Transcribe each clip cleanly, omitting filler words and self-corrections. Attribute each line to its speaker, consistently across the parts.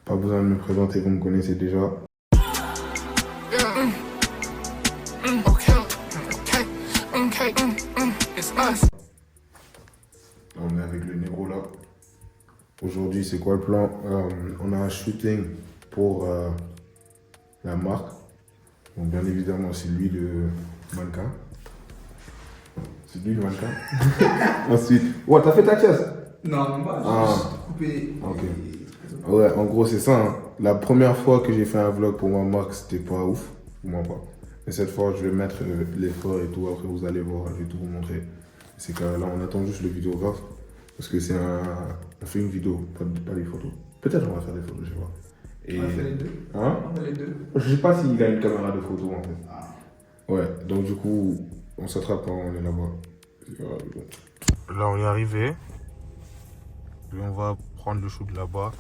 Speaker 1: Pas besoin de me présenter, vous me connaissez déjà. On est avec le Négro là. Aujourd'hui, c'est quoi le plan? On a un shooting pour la marque. Donc, bien évidemment, c'est lui le mannequin. C'est lui le mannequin. Ensuite, ouais, t'as fait ta chasse?
Speaker 2: Non, moi, j'ai juste coupé.
Speaker 1: Ok. Ouais, en gros, c'est ça. Hein. La première fois que j'ai fait un vlog pour ma marque, c'était pas ouf. Pour moi, pas. Mais cette fois, je vais mettre l'effort et tout. Après, vous allez voir, je vais tout vous montrer. C'est que là, on attend juste le vidéographe. Parce que c'est un. On fait une vidéo, pas des photos. Peut-être on va faire des photos, je sais pas. Et...
Speaker 2: On va faire les deux.
Speaker 1: Hein?
Speaker 2: On va faire les deux.
Speaker 1: Je sais pas s'il a une caméra de photo en fait. Ah. Ouais, donc du coup, on s'attrape quand on est là-bas. Là, on est arrivé. Et on va prendre le shoot là-bas.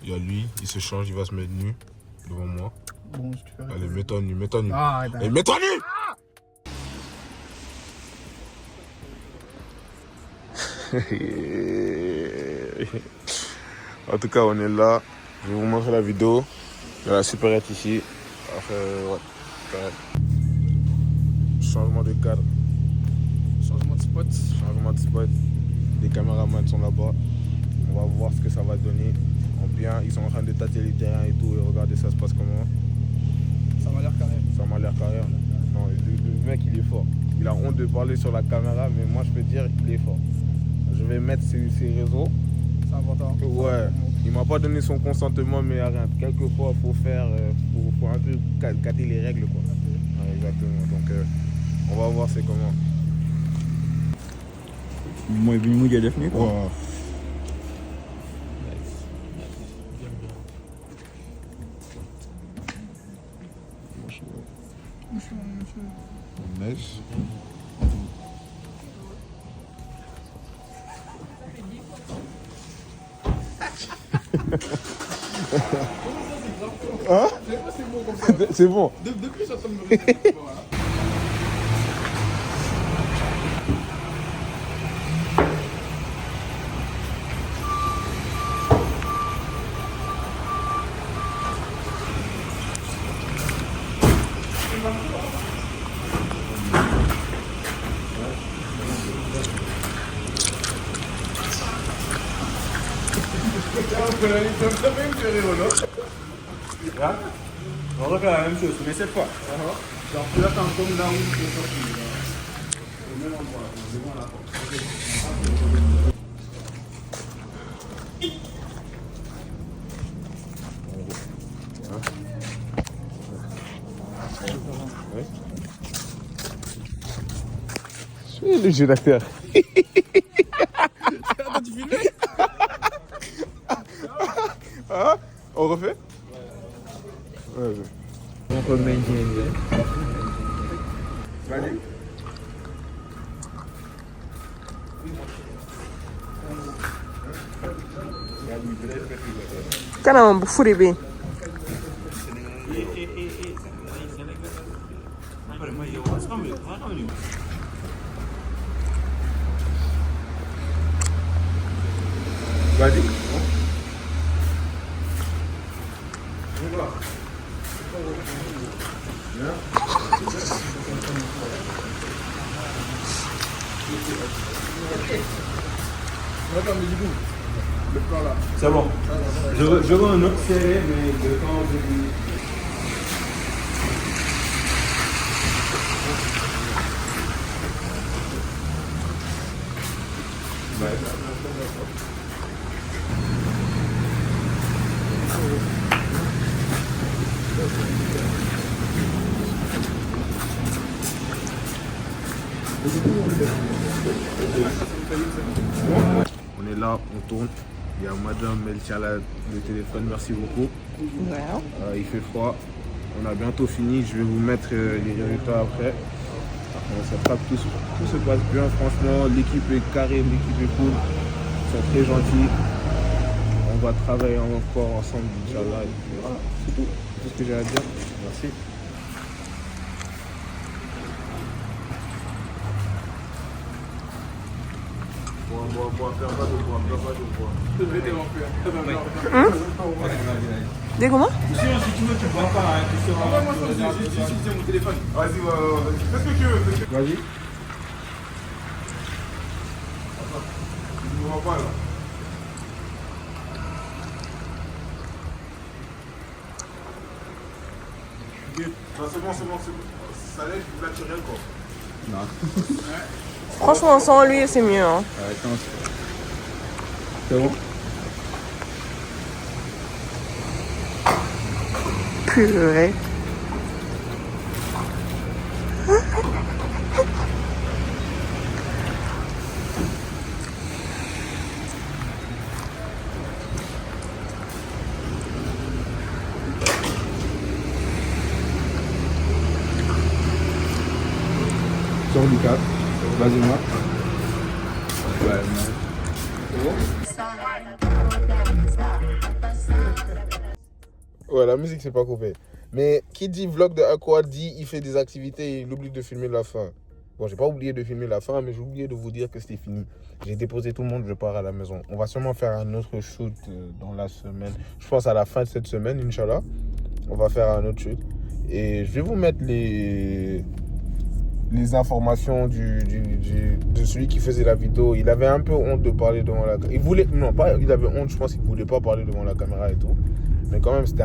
Speaker 1: Il y a lui, il se change, il va se mettre nu devant moi.
Speaker 2: Bon, je te fais.
Speaker 1: Allez, mets-toi nu, mets-toi nu.
Speaker 2: Ah,
Speaker 1: allez, mets-toi nu! En tout cas, on est là. Je vais vous montrer la vidéo. Il y a la supérette ici. Après, ouais, correct. Changement de cadre.
Speaker 2: Changement de spot.
Speaker 1: Changement de spot. Les caméramans sont là-bas. On va voir ce que ça va donner. En bien, ils sont en train de tâter les terrains et tout. Et regardez, ça se passe comment.
Speaker 2: Ça m'a l'air carré.
Speaker 1: Ça m'a l'air carré. Non, le mec, il est fort. Il a honte de parler sur la caméra, mais moi, je peux dire qu'il est fort. Je vais mettre ses réseaux.
Speaker 2: C'est important.
Speaker 1: Ouais. Il m'a pas donné son consentement, mais rien. Quelquefois, il faut faire, faut un peu cater les règles, quoi. Ouais, exactement. Donc, on va voir c'est comment.
Speaker 3: Moi, je vais vous dire quoi.
Speaker 1: Wow. Nice. Hein? C'est bon.
Speaker 2: Depuis, je suis en train de me répéter.
Speaker 3: On va faire la même chose, mais cette fois.
Speaker 2: Genre, tu l'attends comme là où tu es sorti. Au même endroit, devant la porte.
Speaker 1: Je suis le jeu d'acteur.
Speaker 2: Attends, tu filmes?
Speaker 1: Hein? On refait? Ouais.
Speaker 3: On peut maintenir.
Speaker 1: Vas-y.
Speaker 4: Kana fure be
Speaker 1: Vas-y.
Speaker 2: Attends, mais du coup, le plan là.
Speaker 3: C'est bon. Je veux un autre serré, mais de quand je dis.
Speaker 1: On est là, on tourne. Il y a madame, elle tient le téléphone, merci beaucoup. Il fait froid. On a bientôt fini, je vais vous mettre les résultats après. On s'attrape, tout se passe bien, franchement. L'équipe est carrée, l'équipe est cool. Ils sont très gentils. On va travailler encore ensemble, Inch'Allah. Et puis voilà, c'est tout. C'est tout ce que j'ai à dire. Merci. Bon, Bois, faire pas de bois, faire pas de bois.
Speaker 2: Je vais t'interrompre.
Speaker 4: Dis comment?
Speaker 3: Sinon, si tu veux, tu bois pas. Hein, tu seras.
Speaker 2: Moi, j'ai mon téléphone.
Speaker 1: Vas-y, fais ce que tu veux.
Speaker 3: Vas-y.
Speaker 1: Tu ne vois pas là. Non, c'est bon. Ça laisse du naturel quoi.
Speaker 3: Non.
Speaker 4: Franchement, sans lui, c'est mieux. Hein.
Speaker 3: Attends. C'est bon?
Speaker 4: Purée.
Speaker 3: Sors du cadre. Vas-y, moi. Ouais, c'est bon?
Speaker 1: Ouais, la musique c'est pas coupé. Mais qui dit vlog de Aqua dit il fait des activités et il oublie de filmer la fin. Bon, j'ai pas oublié de filmer la fin, mais j'ai oublié de vous dire que c'était fini. J'ai déposé tout le monde, je pars à la maison. On va sûrement faire un autre shoot dans la semaine. Je pense à la fin de cette semaine, Inch'Allah. On va faire un autre shoot. Et je vais vous mettre les informations de celui qui faisait la vidéo. Il avait un peu honte de parler devant la caméra. Il avait honte, je pense qu'il voulait pas parler devant la caméra et tout. Mais quand même, c'était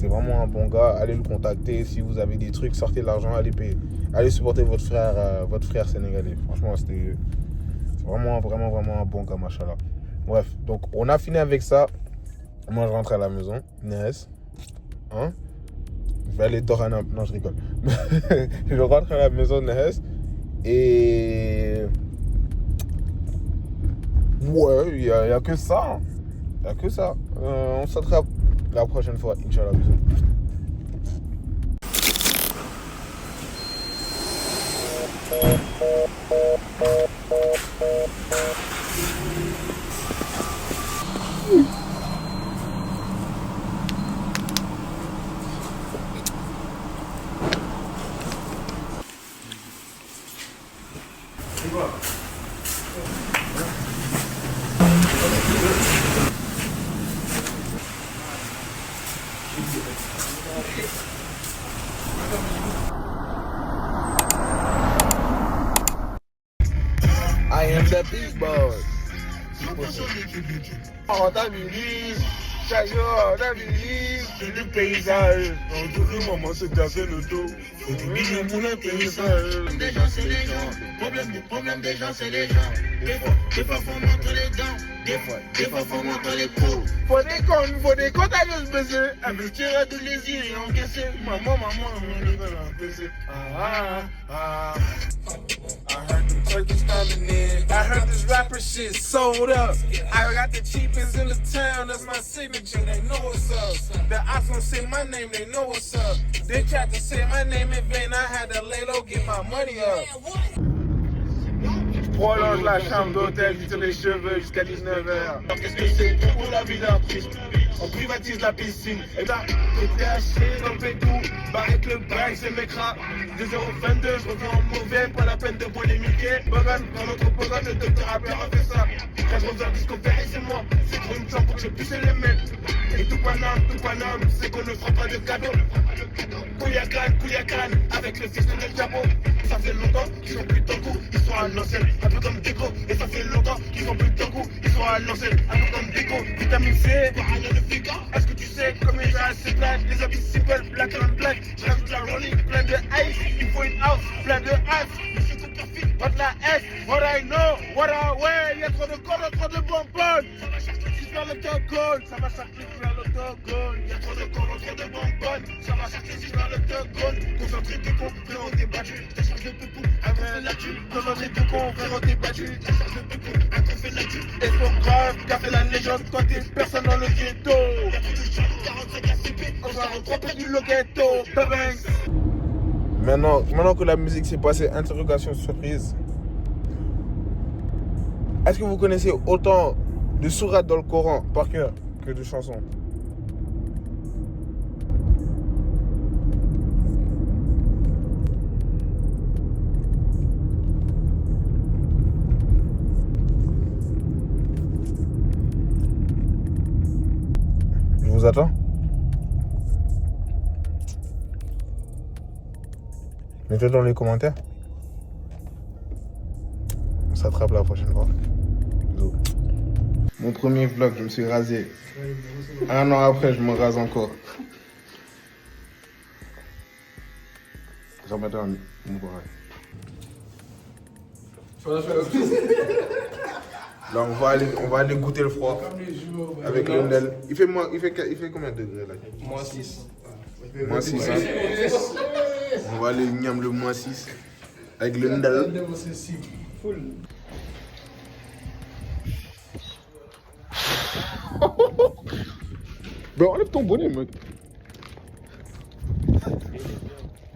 Speaker 1: vraiment un bon gars. Allez le contacter. Si vous avez des trucs, sortez l'argent, allez payer. Allez supporter votre frère sénégalais. Franchement, c'est vraiment un bon gars, machallah. Bref, donc on a fini avec ça. Moi, je rentre à la maison. Nes. Hein? Je vais aller dormir un peu. Non, je rigole. Je rentre à la maison, Nes. Et... ouais, il n'y a que ça. Hein. Il n'y a que ça. On s'attrape la prochaine fois. Inch'Allah, bisous. I am the big boss. On t'habilise, chaque jour on t'habilise. C'est du paysage, dans tous les moments se casser le dos. Faut du milieu pour le paysage.
Speaker 5: Des gens c'est les gens, problème des gens c'est les gens. Des fois faut montrer les dents, des fois faut montrer les coups.
Speaker 1: Faut des comptes à se baiser. Investir à tous les îles et encaisser. Maman, on est dans la PC. I heard them turkeys coming in. I heard this rapper shit sold up. I got the cheapest in the town, that's my signature. They know what's up. The ops gon' say my name, they know what's up. They tried to say my name in vain, I had to lay low, get my money up. Je prolonge la chambre d'hôtel, je tire les cheveux jusqu'à 19h. Qu'est-ce que c'est pour la vie d'un triste? On privatise la piscine. Et là, t'es haché dans le pétou. Barrette le bail, c'est mes cras. 2,22€, je reviens en mauvais, pas la peine de polémiquer. Bogan, dans notre programme, le docteur a bien refait ça. Quand je reviens disco et c'est moi. C'est trop une chambre pour que je puisse les mettre. Et tout panam, c'est qu'on ne fera pas de cadeau. Kouyakan, avec le fils de Del Chapo. Ça fait longtemps qu'ils sont plus de coup, ils sont à l'ancienne, un peu comme Déco. Et ça fait longtemps qu'ils sont plus de coup, ils sont à l'ancienne, un peu comme Déco. Vitamine C, rien de flic. Est-ce que tu sais comment ils ont assez plage? Les habits simple, black and black. Je rajoute la rolling, plein de ice. Il faut une house, plein de ice. What la S, what I know, what I wear. Y'a trop de colle, trop de bonbonnes. Ça va chercher juste vers l'autogone. Ça va chercher vers l'autogone. Y'a trop de colle, trop de bonbonnes. Ça va chercher juste vers l'autogone. Concentré des cons, frérot t'es battu. Je te charge de pépou, un coup fait là-dessus. Concentré des cons, frérot t'es battu. Je te charge de pépou, un coup fait là-dessus. Espoir qu'a fait la légende, toi t'es personne dans le ghetto. Y'a trop de choses, 45 ACP. On s'en retrouve du le ghetto. Maintenant que la musique s'est passée, interrogation surprise. Est-ce que vous connaissez autant de sourates dans le Coran par cœur que de chansons? vous attend. Mettez dans les commentaires. On s'attrape la prochaine fois. Bisous. Mon premier vlog, je me suis rasé. 1 an après, je me rase encore. J'en mets un pareil. Là, on va aller goûter le froid avec Lundel. Il fait combien de degrés là?
Speaker 2: -6.
Speaker 1: -6. Hein? On va aller niam le -6 avec Lundel. Ben enlève ton bonnet, mec.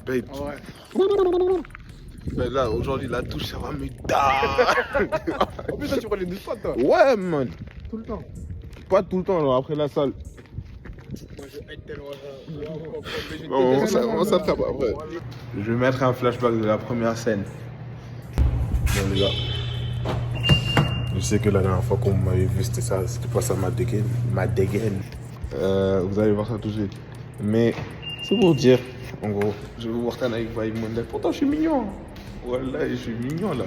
Speaker 1: Babe. Ben là, aujourd'hui, la douche, ça va me dar.
Speaker 2: En plus, là, tu prends les douches froides, toi.
Speaker 1: Ouais, man.
Speaker 2: Tout le temps.
Speaker 1: Pas tout le temps, alors après la salle.
Speaker 2: Moi, je hate tellement
Speaker 1: On s'attrape après. Je vais mettre un flashback de la première scène. Bon, les gars. Je sais que la dernière fois qu'on m'avait vu, c'était ça. C'était pas ça ma dégaine. Vous allez voir ça tout de suite. Mais c'est pour dire, en gros, je vais vous voir avec Vibe Monday. Pourtant, je suis mignon. Voilà, je suis mignon là.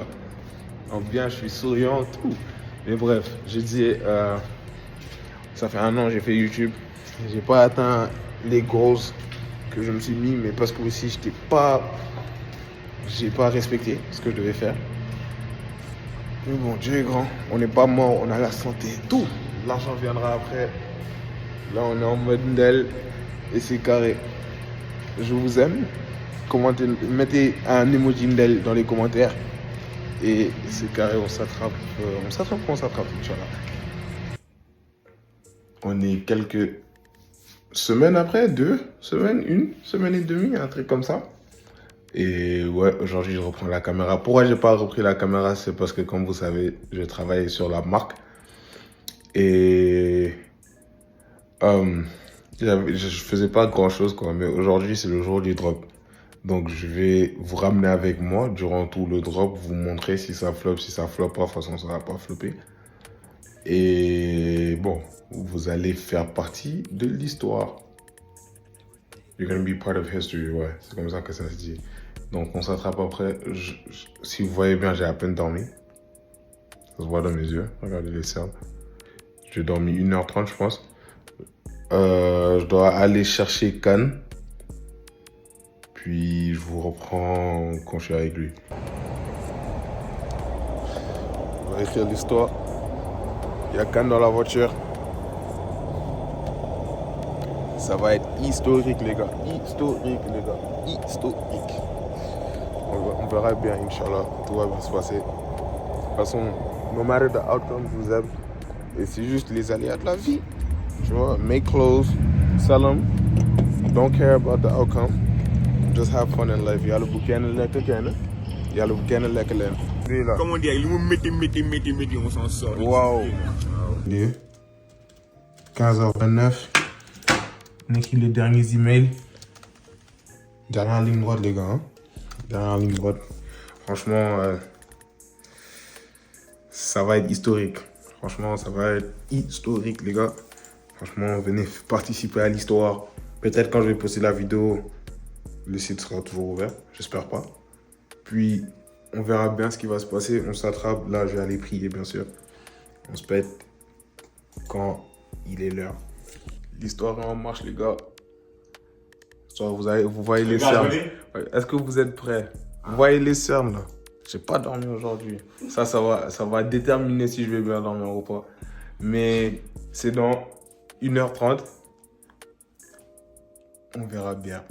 Speaker 1: En bien, je suis souriant, tout. Mais bref, j'ai dit, ça fait 1 an que j'ai fait YouTube. J'ai pas atteint les goals que je me suis mis, mais parce que aussi, j'ai pas respecté ce que je devais faire. Mais bon, Dieu est grand. On n'est pas mort, on a la santé, tout. L'argent viendra après. Là, on est en mode Ndel et c'est carré. Je vous aime. Commentez, mettez un emoji Ndel dans les commentaires. Et c'est carré, on s'attrape. Inch'Allah. On est quelques semaines après, 2 semaines, 1 semaine et demie, un truc comme ça. Et ouais, aujourd'hui, je reprends la caméra. Pourquoi j'ai pas repris la caméra? C'est parce que, comme vous savez, je travaille sur la marque. Et je faisais pas grand chose, quoi. Mais aujourd'hui, c'est le jour du drop. Donc, je vais vous ramener avec moi durant tout le drop, vous montrer si ça flop, si ça flop pas. De toute façon, ça va pas flopper. Et bon, vous allez faire partie de l'histoire. You're gonna be part of history, ouais. C'est comme ça que ça se dit. Donc, on s'attrape après. Si vous voyez bien, j'ai à peine dormi. Ça se voit dans mes yeux. Regardez les cernes. J'ai dormi 1h30, je pense. Je dois aller chercher Cannes. Puis, je vous reprends quand je suis avec lui. On va écrire l'histoire. Il y a Cannes dans la voiture. Ça va être historique, les gars. Historique. On verra bien, Inch'Allah. Tout va bien se passer. De toute façon, no matter the outcome, je vous aime. Et c'est juste les aléas de la vie. Tu vois, make clothes, sell them. Don't care about the outcome. Just have fun in life. Y'a le bouquin de lekk kenn. Y'a le bouquin de lekk leen.
Speaker 3: Comme on dit, il me métti, on s'en sort.
Speaker 1: Wow. 15h29. On écrit les derniers emails. Dernière ligne droite, les gars. Hein? Dernière ligne droite. Franchement, ça va être historique. Franchement, ça va être historique, les gars. Franchement, venez participer à l'histoire. Peut-être quand je vais poster la vidéo, le site sera toujours ouvert. J'espère pas. Puis, on verra bien ce qui va se passer. On s'attrape. Là, je vais aller prier, bien sûr. On se pète quand il est l'heure. L'histoire est en marche, les gars. Vous voyez les cernes. Est-ce que vous êtes prêts? Vous voyez les cernes, là. J'ai pas dormi aujourd'hui. Ça va déterminer si je vais bien dormir ou pas. Mais c'est dans 1h30. On verra bien.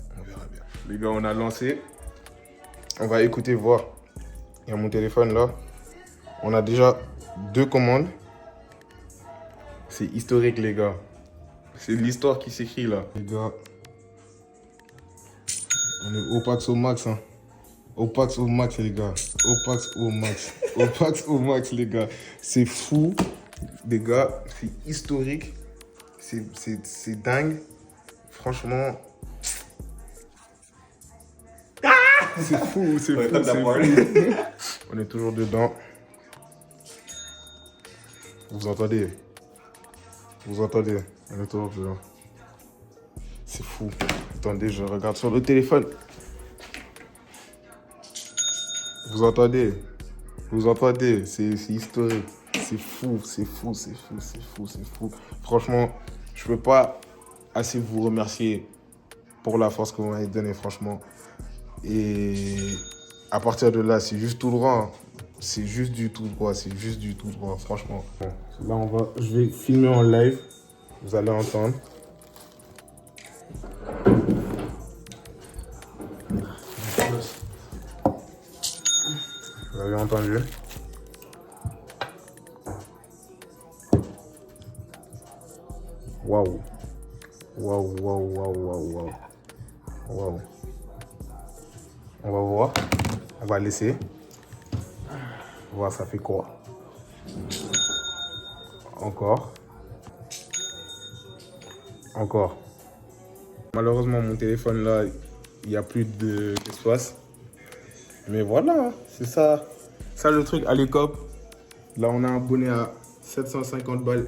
Speaker 1: Les gars, on a lancé. On va écouter, voir. Il y a mon téléphone, là. On a déjà 2 commandes. C'est historique, les gars. C'est l'histoire qui s'écrit, là. Les gars, on est au Pax au max, hein. Au Pax au max, les gars. Au Pax au max. Au Pax au max, les gars. C'est fou, les gars. C'est historique. C'est dingue. Franchement. C'est fou, c'est fou. On est toujours dedans. Vous entendez? On est toujours dedans. C'est fou. Attendez, je regarde sur le téléphone. Vous entendez? Vous entendez? C'est historique. C'est fou, c'est fou, c'est fou, c'est fou, c'est fou. Franchement, je peux pas assez vous remercier pour la force que vous m'avez donnée, franchement. Et à partir de là, c'est juste tout droit. C'est juste du tout droit, c'est juste du tout droit, franchement. Bon, là, je vais filmer en live. Vous allez entendre. Vous avez entendu? Waouh. Waouh, waouh, waouh, waouh, waouh. Waouh. On va voir. On va laisser. Voir ça fait quoi. Encore. Encore. Malheureusement, mon téléphone là, il n'y a plus d'espace. Mais voilà, c'est ça. Ça le truc à l'ECOP. Là, on a abonné à 750 balles.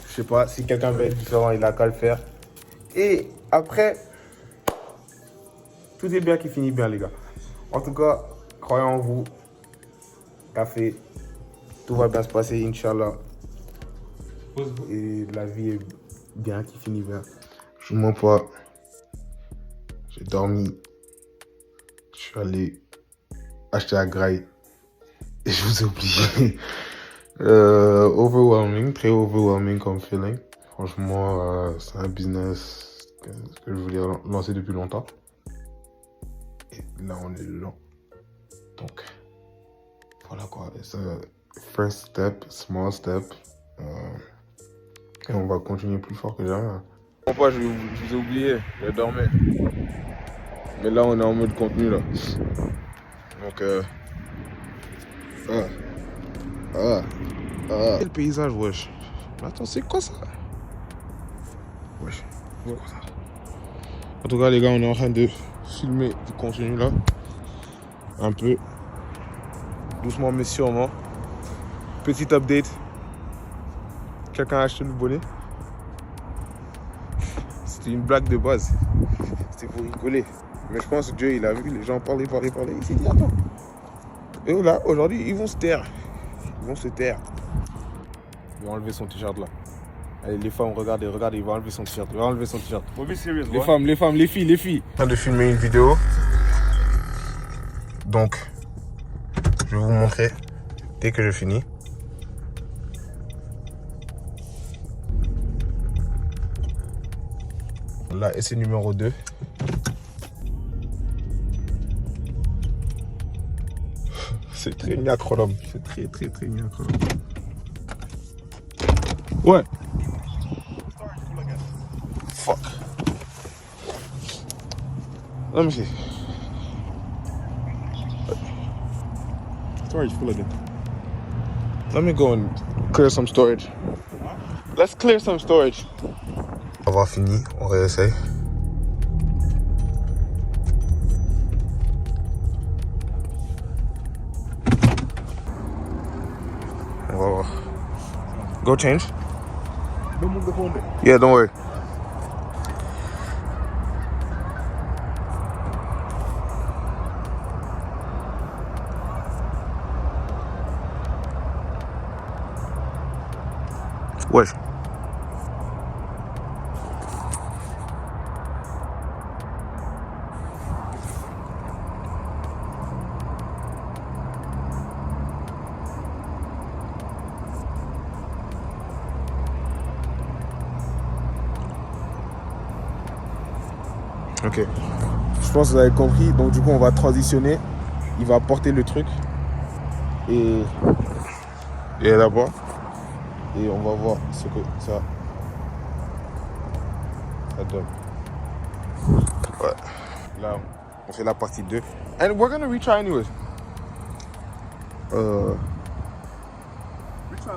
Speaker 1: Je sais pas, si quelqu'un veut être différent, il a qu'à le faire. Et après, tout est bien qui finit bien, les gars. En tout cas, croyez en vous. Café. Tout va bien se passer, Inch'Allah. Et la vie est bien qui finit bien. Je ne mens pas. J'ai dormi. Je suis allé acheter à Graille. Et je vous ai oublié. Overwhelming, très overwhelming comme feeling. Franchement, c'est un business que je voulais lancer depuis longtemps. Et là, on est dedans. Donc, voilà quoi. C'est un first step, small step. Et on va continuer plus fort que jamais. Pourquoi je vous ai oublié, je dormais. Mais là, on est en mode contenu là. Donc, Quel paysage, wesh. Attends, c'est quoi ça? Wesh, c'est quoi ça? En tout cas, les gars, on est en train de filmer du contenu là. Un peu. Doucement, mais sûrement. Petit update. Quelqu'un a acheté le bonnet. C'était une blague de base. C'était pour rigoler. Mais je pense que Dieu, il a vu, les gens parlaient. Il s'est dit, attends. Et là, aujourd'hui, ils vont se taire. Ils vont se taire. Il va enlever son t-shirt là. Allez, les femmes, regardez, il va enlever son t-shirt. Il va enlever son t-shirt. Les femmes, les filles. Je suis en train de filmer une vidéo. Donc, je vais vous montrer dès que je finis. Là, essai numéro 2. C'est très miacronome. C'est très miacronome. Ouais. Fuck. Let me see. Storage full again. Let me go and clear some storage. Let's clear some storage. Avoir fini, on réessaye. On va voir. Go change.
Speaker 2: Don't move the phone there.
Speaker 1: Yeah, don't worry. Wesh. Ok. Je pense que vous avez compris. Donc du coup, on va transitionner. Il va porter le truc. Et là-bas. Et on va voir ce que ça donne. Ouais. Là, on fait la partie 2. And we're gonna retry anyways.
Speaker 2: Retry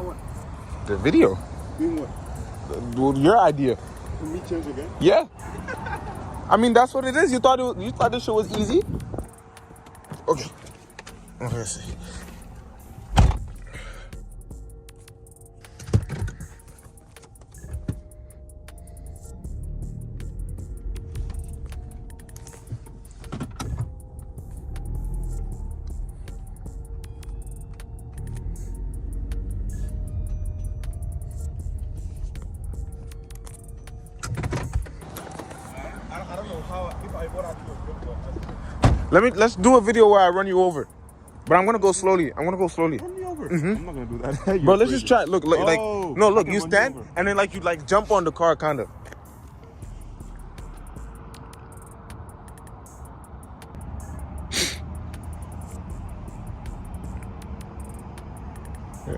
Speaker 2: what?
Speaker 1: The video.
Speaker 2: Doing what?
Speaker 1: Your idea.
Speaker 2: For me change again?
Speaker 1: Yeah. I mean, that's what it is. You thought this shit was easy? Okay. On va essayer. Let's do a video where I run you over. But I'm gonna go slowly.
Speaker 2: Run me over. I'm not gonna do that.
Speaker 1: Bro, let's just try. Look, like no, look.
Speaker 2: I
Speaker 1: You
Speaker 2: can run
Speaker 1: stand
Speaker 2: you over.
Speaker 1: and then like you like jump on the car, kind of.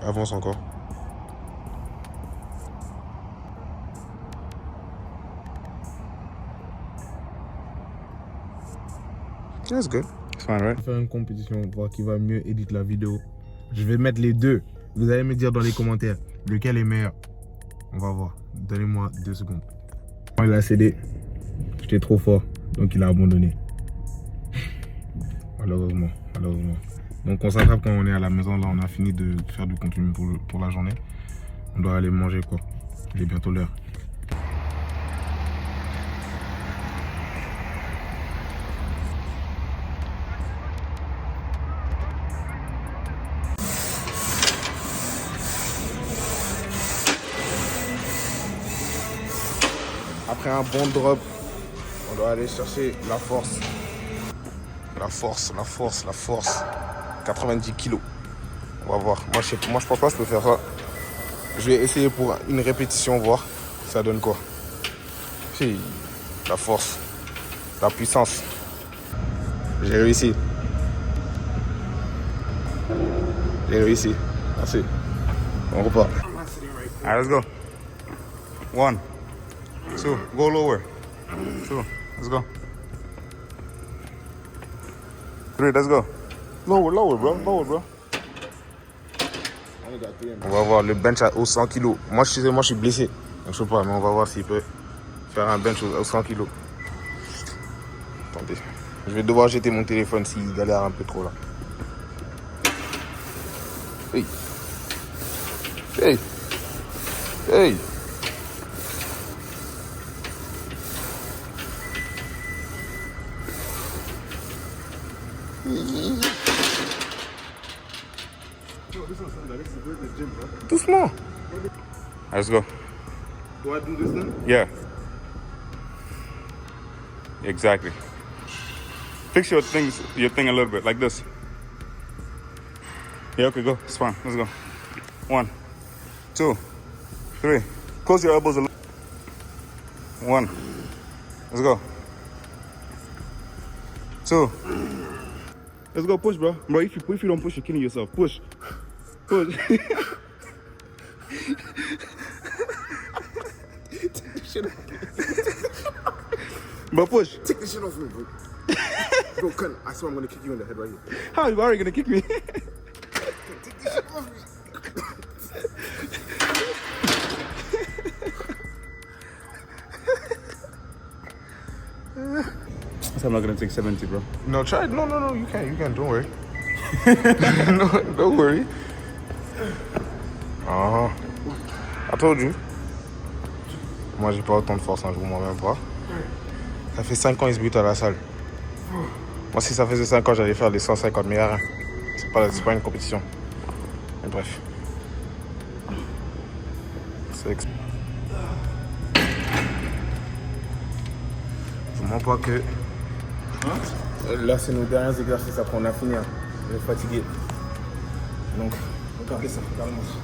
Speaker 1: Avance encore. That's good.
Speaker 2: It's fine, right?
Speaker 1: On va faire une compétition, voir qui va mieux éditer la vidéo. Je vais mettre les deux. Vous allez me dire dans les commentaires lequel est meilleur. On va voir. Donnez-moi 2 secondes. Il a cédé. J'étais trop fort, donc il a abandonné. Malheureusement. Donc on s'attrape quand on est à la maison. Là, on a fini de faire du contenu pour la journée. On doit aller manger quoi. Il est bientôt l'heure. Après un bon drop, on doit aller chercher la force. La force. 90 kilos. On va voir. Moi, je pense pas que je peux faire ça. Je vais essayer pour une répétition, voir ça donne quoi. Si, la force, la puissance. J'ai réussi. Merci. On repart.
Speaker 2: Alright, let's go. 1, 2, go lower. 2, let's go. 3, let's go. Lower, bro.
Speaker 1: On va voir le bench aux 100 kg. Moi, je suis blessé. Donc, je sais pas, mais on va voir s'il peut faire un bench aux 100 kg. Attendez. Je vais devoir jeter mon téléphone s'il galère un peu trop là. Hey. Doucement.
Speaker 2: Let's go.
Speaker 1: Do I do this then?
Speaker 2: Yeah. Exactly. Fix your thing a little bit, like this. Yeah, okay, go. It's fine. Let's go. 1, 2, 3. Close your elbows a little. 1. Let's go. 2. Let's go. Push, bro. Bro, if you don't push, you're killing yourself. Push. Bro, push.
Speaker 1: Take this shit off me, bro. Bro, cunt. I swear I'm gonna kick you in the head right here.
Speaker 2: How you already gonna kick me?
Speaker 1: Take this shit off me.
Speaker 2: I'm not gonna take 70, bro.
Speaker 1: No, try. No. You can. Don't worry. No, don't worry. I told you. Moi, j'ai pas autant de force, je vous mens même pas. Ça fait 5 ans, ils se butent à la salle. Moi, si ça faisait 5 ans, j'allais faire les 150, mais rien. C'est pas une compétition. Mais bref. Je vous mens pas que... Là, c'est nos derniers exercices après on a fini. On est fatigué. Donc, regardez ça, regardez-moi ça.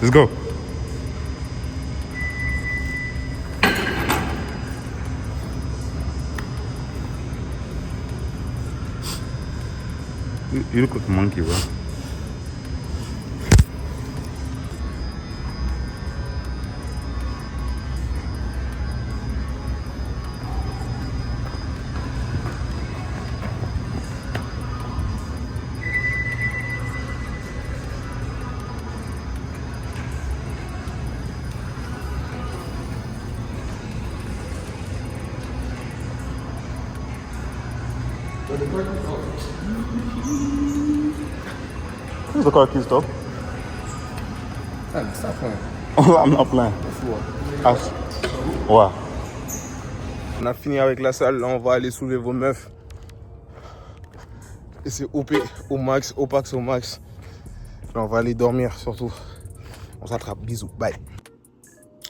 Speaker 2: Let's go. You look like a monkey, bro. Where's the car keys, though?
Speaker 1: Stop playing.
Speaker 2: I'm not playing. Ouais.
Speaker 1: On a fini avec la salle, là on va aller soulever vos meufs. Et c'est OP au max, Opax au max. Là on va aller dormir surtout. On s'attrape, bisous, bye.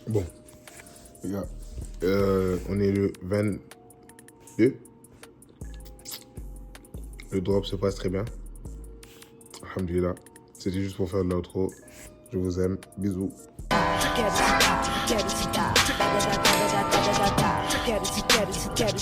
Speaker 1: Bon, les gars, on est le 22. Le drop se passe très bien. Alhamdulillah. C'était juste pour faire de l'outro. Je vous aime, bisous.
Speaker 6: Get it,